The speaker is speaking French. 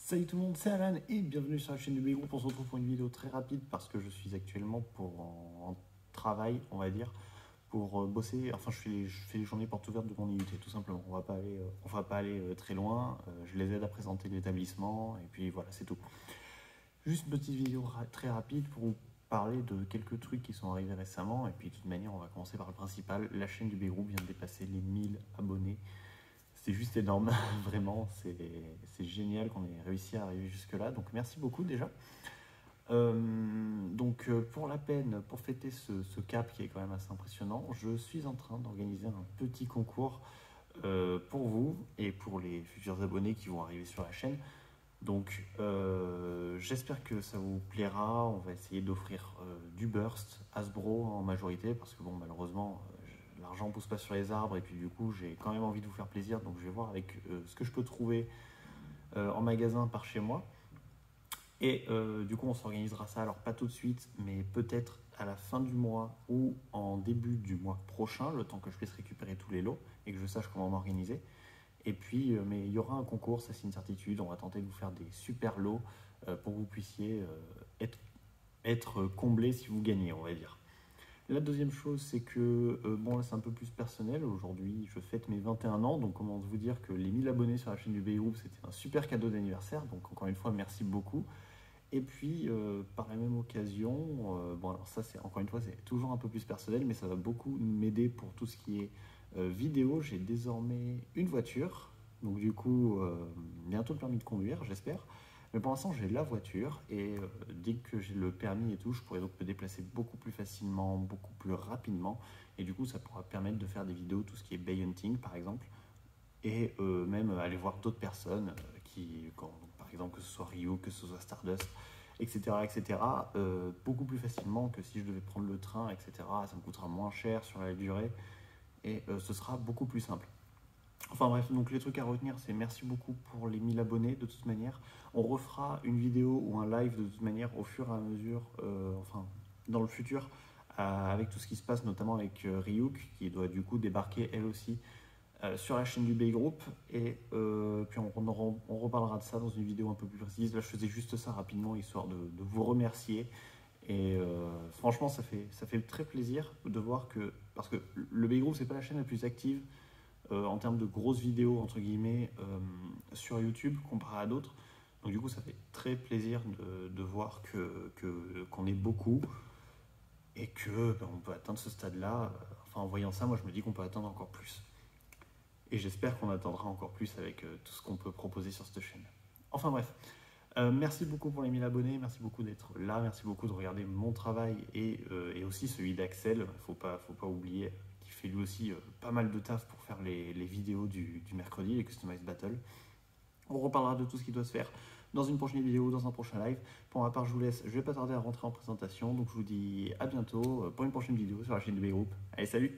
Salut tout le monde, c'est Alan et bienvenue sur la chaîne de B-Group. On se retrouve pour une vidéo très rapide parce que je suis actuellement en travail, on va dire, pour bosser. Enfin, je fais les journées portes ouvertes de mon IUT, tout simplement. On va pas aller très loin. Je les aide à présenter l'établissement et puis voilà, c'est tout. Juste une petite vidéo très rapide pour vous parler de quelques trucs qui sont arrivés récemment. Et puis de toute manière, on va commencer par le principal. La chaîne du B-Group vient de dépasser les 1000 abonnés. C'est juste énorme, vraiment, c'est génial qu'on ait réussi à arriver jusque-là, donc merci beaucoup déjà. Pour la peine, pour fêter ce cap qui est quand même assez impressionnant, je suis en train d'organiser un petit concours pour vous et pour les futurs abonnés qui vont arriver sur la chaîne. Donc j'espère que ça vous plaira. On va essayer d'offrir du burst, Hasbro en majorité, parce que bon, malheureusement l'argent ne pousse pas sur les arbres et puis du coup j'ai quand même envie de vous faire plaisir, donc je vais voir avec ce que je peux trouver en magasin par chez moi. Et du coup on s'organisera ça, alors pas tout de suite, mais peut-être à la fin du mois ou en début du mois prochain, le temps que je puisse récupérer tous les lots et que je sache comment m'organiser. Et puis, mais il y aura un concours, ça c'est une certitude. On va tenter de vous faire des super lots pour que vous puissiez être comblés si vous gagnez, on va dire. La deuxième chose, c'est que, bon là c'est un peu plus personnel. Aujourd'hui, je fête mes 21 ans, donc comment vous dire que les 1000 abonnés sur la chaîne du B-Group, c'était un super cadeau d'anniversaire. Donc encore une fois, merci beaucoup. Et puis, par la même occasion, bon alors ça c'est encore une fois, c'est toujours un peu plus personnel, mais ça va beaucoup m'aider pour tout ce qui est vidéo. J'ai désormais une voiture, donc du coup, bientôt le permis de conduire, j'espère. Mais pour l'instant, j'ai la voiture et dès que j'ai le permis et tout, je pourrai donc me déplacer beaucoup plus facilement, beaucoup plus rapidement. Et du coup, ça pourra permettre de faire des vidéos, tout ce qui est bay hunting par exemple, et même aller voir d'autres personnes par exemple que ce soit Rio, que ce soit Stardust, etc. etc. Beaucoup plus facilement que si je devais prendre le train, etc. Ça me coûtera moins cher sur la durée et ce sera beaucoup plus simple. Enfin bref, donc les trucs à retenir, c'est merci beaucoup pour les 1000 abonnés de toute manière. On refera une vidéo ou un live de toute manière au fur et à mesure, enfin dans le futur, avec tout ce qui se passe, notamment avec Ryuk, qui doit du coup débarquer elle aussi sur la chaîne du B-Group. Et puis on reparlera de ça dans une vidéo un peu plus précise. Là, je faisais juste ça rapidement, histoire de vous remercier. Et franchement, ça fait très plaisir de voir que, parce que le B-Group, c'est pas la chaîne la plus active en termes de grosses vidéos, entre guillemets, sur YouTube, comparé à d'autres. Donc du coup, ça fait très plaisir de voir qu'on est beaucoup et que on peut atteindre ce stade-là. Enfin, en voyant ça, moi, je me dis qu'on peut atteindre encore plus. Et j'espère qu'on atteindra encore plus avec tout ce qu'on peut proposer sur cette chaîne. Enfin bref, merci beaucoup pour les 1000 abonnés, merci beaucoup d'être là, merci beaucoup de regarder mon travail et aussi celui d'Axel. Faut pas oublier qu'il fait lui aussi pas mal de taf pour faire les vidéos du mercredi, les Customized Battle. On reparlera de tout ce qui doit se faire dans une prochaine vidéo, dans un prochain live. Pour ma part, je vous laisse, je vais pas tarder à rentrer en présentation, donc je vous dis à bientôt pour une prochaine vidéo sur la chaîne de B-Group. Allez, salut!